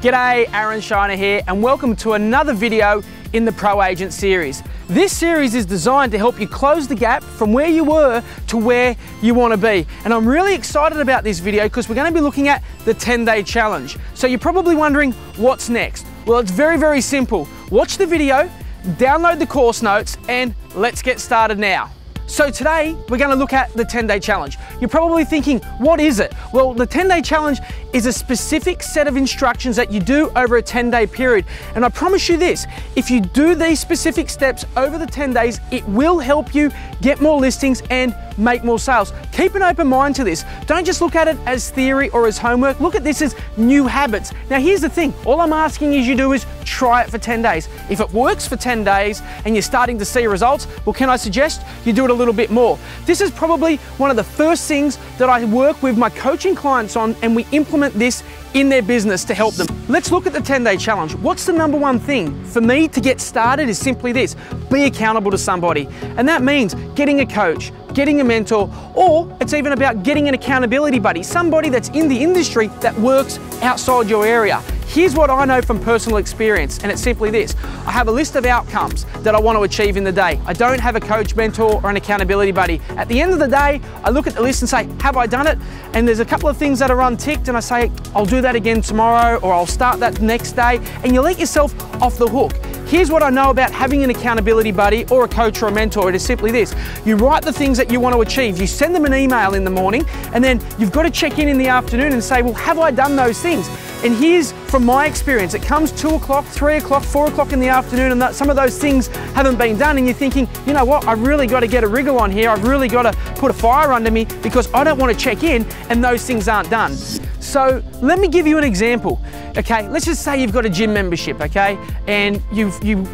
G'day, Aaron Shiner here, and welcome to another video in the Proagent series. This series is designed to help you close the gap from where you were to where you want to be. And I'm really excited about this video because we're going to be looking at the 10-day challenge. So you're probably wondering, what's next? Well, it's very, very simple. Watch the video, download the course notes, and let's get started now. So today, we're going to look at the 10-day challenge. You're probably thinking, what is it? Well, the 10-day challenge is a specific set of instructions that you do over a 10-day period. And I promise you this, if you do these specific steps over the 10 days, it will help you get more listings and make more sales. Keep an open mind to this. Don't just look at it as theory or as homework. Look at this as new habits. Now, here's the thing. All I'm asking you to do is try it for 10 days. If it works for 10 days and you're starting to see results, well, can I suggest you do it a little bit more? This is probably one of the first things that I work with my coaching clients on, and we implement this in their business to help them. Let's look at the 10-day challenge. What's the number one thing for me to get started is simply this: be accountable to somebody. And that means getting a coach, getting a mentor, or it's even about getting an accountability buddy, somebody that's in the industry that works outside your area. Here's what I know from personal experience, and it's simply this. I have a list of outcomes that I want to achieve in the day. I don't have a coach, mentor, or an accountability buddy. At the end of the day, I look at the list and say, have I done it? And there's a couple of things that are unticked, and I say, I'll do that again tomorrow, or I'll start that next day, and you let yourself off the hook. Here's what I know about having an accountability buddy or a coach or a mentor. It is simply this. You write the things that you want to achieve. You send them an email in the morning, and then you've got to check in the afternoon and say, well, have I done those things? And here's from my experience, it comes 2 o'clock, 3 o'clock, 4 o'clock in the afternoon, and some of those things haven't been done, and you're thinking, you know what, I've really got to get a wriggle on here. I've really got to put a fire under me because I don't want to check in and those things aren't done. So let me give you an example. Okay, let's just say you've got a gym membership, okay? And you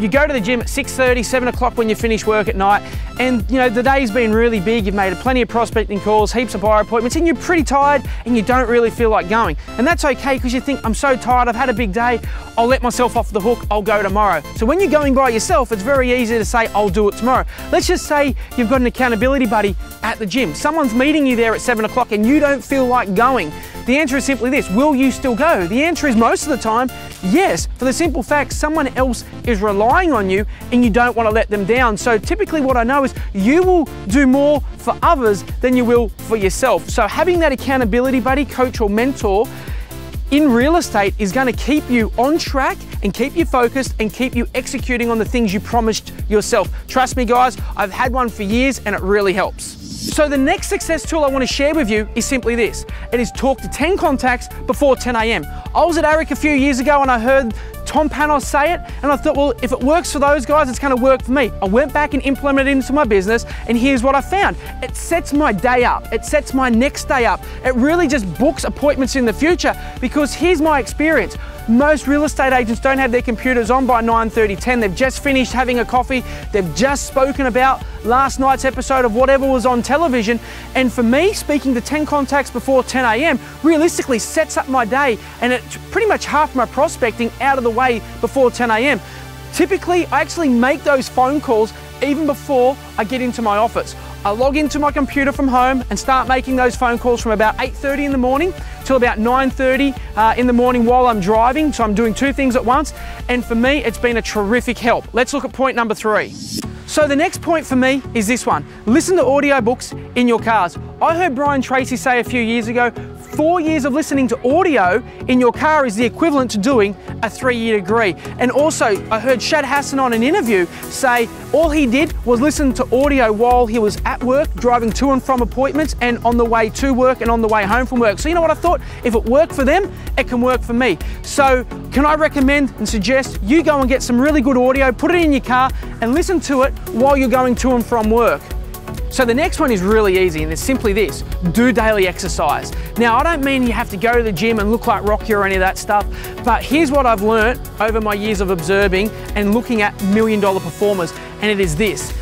go to the gym at 6:30, 7 o'clock when you finish work at night, and you know, the day's been really big, you've made plenty of prospecting calls, heaps of buyer appointments, and you're pretty tired and you don't really feel like going. And that's okay because you think, I'm so tired, I've had a big day, I'll let myself off the hook, I'll go tomorrow. So when you're going by yourself, it's very easy to say, I'll do it tomorrow. Let's just say you've got an accountability buddy at the gym. Someone's meeting you there at 7 o'clock and you don't feel like going. The answer is simply this: will you still go? The answer is most of the time, yes, for the simple fact someone else is relying on you and you don't want to let them down. So typically what I know is you will do more for others than you will for yourself. So having that accountability buddy, coach, or mentor in real estate is going to keep you on track and keep you focused and keep you executing on the things you promised yourself. Trust me, guys, I've had one for years and it really helps. So the next success tool I want to share with you is simply this. It is talk to 10 contacts before 10 a.m. I was at ARIC a few years ago and I heard Tom Panos say it, and I thought, well, if it works for those guys, it's going to work for me. I went back and implemented it into my business, and here's what I found. It sets my day up. It sets my next day up. It really just books appointments in the future, because here's my experience. Most real estate agents don't have their computers on by 9:30, 10. They've just finished having a coffee. They've just spoken about last night's episode of whatever was on television. And for me, speaking to 10 contacts before 10 a.m. realistically sets up my day, and it's pretty much half my prospecting out of the way before 10 a.m. Typically, I actually make those phone calls even before I get into my office. I log into my computer from home and start making those phone calls from about 8:30 in the morning till about 9:30 in the morning while I'm driving. So I'm doing two things at once. And for me, it's been a terrific help. Let's look at point number 3. So the next point for me is this one. Listen to audiobooks in your cars. I heard Brian Tracy say a few years ago, 4 years of listening to audio in your car is the equivalent to doing a 3-year degree. And also, I heard Shad Hassan on an interview say all he did was listen to audio while he was at work, driving to and from appointments, and on the way to work and on the way home from work. So you know what I thought? If it worked for them, it can work for me. So can I recommend and suggest you go and get some really good audio, put it in your car, and listen to it while you're going to and from work. So the next one is really easy, and it's simply this: do daily exercise. Now, I don't mean you have to go to the gym and look like Rocky or any of that stuff, but here's what I've learned over my years of observing and looking at million-dollar performers, and it is this: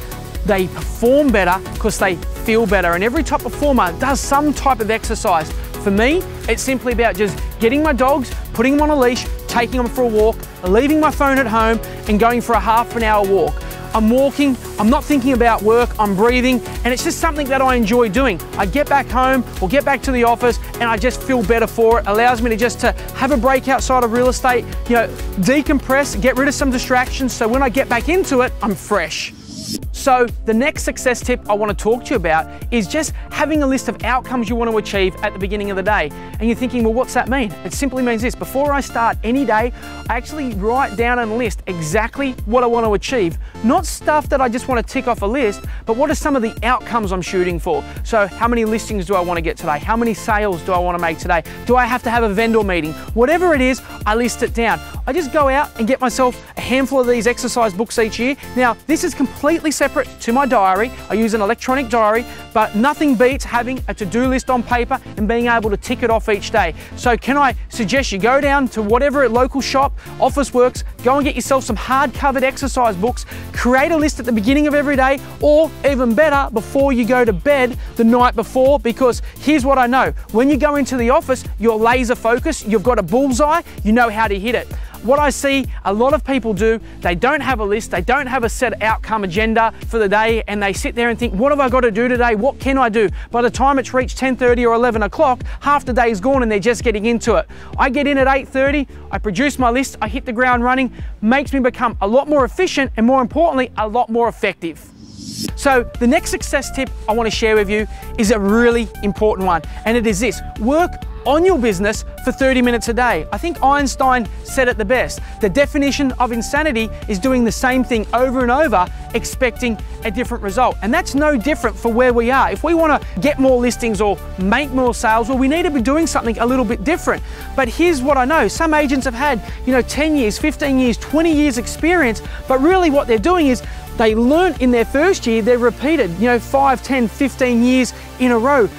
they perform better because they feel better, and every top performer does some type of exercise. For me, it's simply about just getting my dogs, putting them on a leash, taking them for a walk, leaving my phone at home, and going for a half an hour walk. I'm walking, I'm not thinking about work, I'm breathing, and it's just something that I enjoy doing. I get back home or get back to the office and I just feel better for it. Allows me to just to have a break outside of real estate, you know, decompress, get rid of some distractions, so when I get back into it, I'm fresh. So the next success tip I want to talk to you about is just having a list of outcomes you want to achieve at the beginning of the day. And you're thinking, well, what's that mean? It simply means this: before I start any day, I actually write down and list exactly what I want to achieve. Not stuff that I just want to tick off a list, but what are some of the outcomes I'm shooting for? So how many listings do I want to get today? How many sales do I want to make today? Do I have to have a vendor meeting? Whatever it is, I list it down. I just go out and get myself a handful of these exercise books each year. Now, this is completely separate to my diary. I use an electronic diary, but nothing beats having a to-do list on paper and being able to tick it off each day. So can I suggest you go down to whatever local shop, Officeworks, go and get yourself some hard-covered exercise books, create a list at the beginning of every day, or even better, before you go to bed the night before, because here's what I know: when you go into the office, you're laser focused, you've got a bullseye, you know how to hit it. What I see a lot of people do, they don't have a list, they don't have a set outcome agenda for the day, and they sit there and think, what have I got to do today? What can I do? By the time it's reached 10:30 or 11 o'clock, half the day is gone and they're just getting into it. I get in at 8:30, I produce my list, I hit the ground running, makes me become a lot more efficient and, more importantly, a lot more effective. So the next success tip I want to share with you is a really important one, and it is this: work on your business for 30 minutes a day. I think Einstein said it the best. The definition of insanity is doing the same thing over and over, expecting a different result. And that's no different for where we are. If we want to get more listings or make more sales, well, we need to be doing something a little bit different. But here's what I know: some agents have had, 10 years, 15 years, 20 years experience, but really what they're doing is they learn in their first year, they're repeated, 5, 10, 15 years in a row.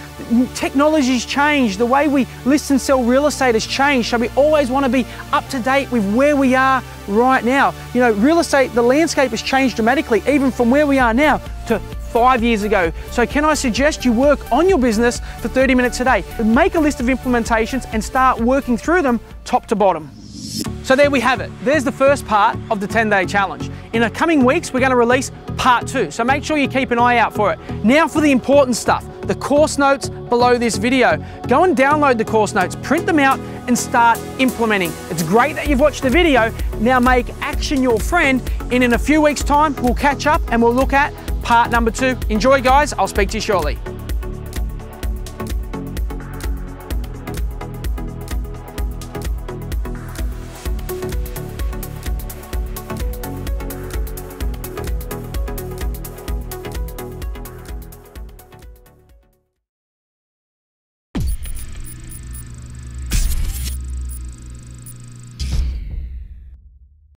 Technology's changed, the way we list and sell real estate has changed, so we always want to be up to date with where we are right now. Real estate, the landscape has changed dramatically, even from where we are now to 5 years ago. So can I suggest you work on your business for 30 minutes a day? Make a list of implementations and start working through them top to bottom. So there we have it. There's the first part of the 10-day challenge. In the coming weeks, we're going to release part 2. So make sure you keep an eye out for it. Now for the important stuff, the course notes below this video. Go and download the course notes, print them out and start implementing. It's great that you've watched the video. Now make action your friend, and in a few weeks' time, we'll catch up and we'll look at part number 2. Enjoy, guys. I'll speak to you shortly.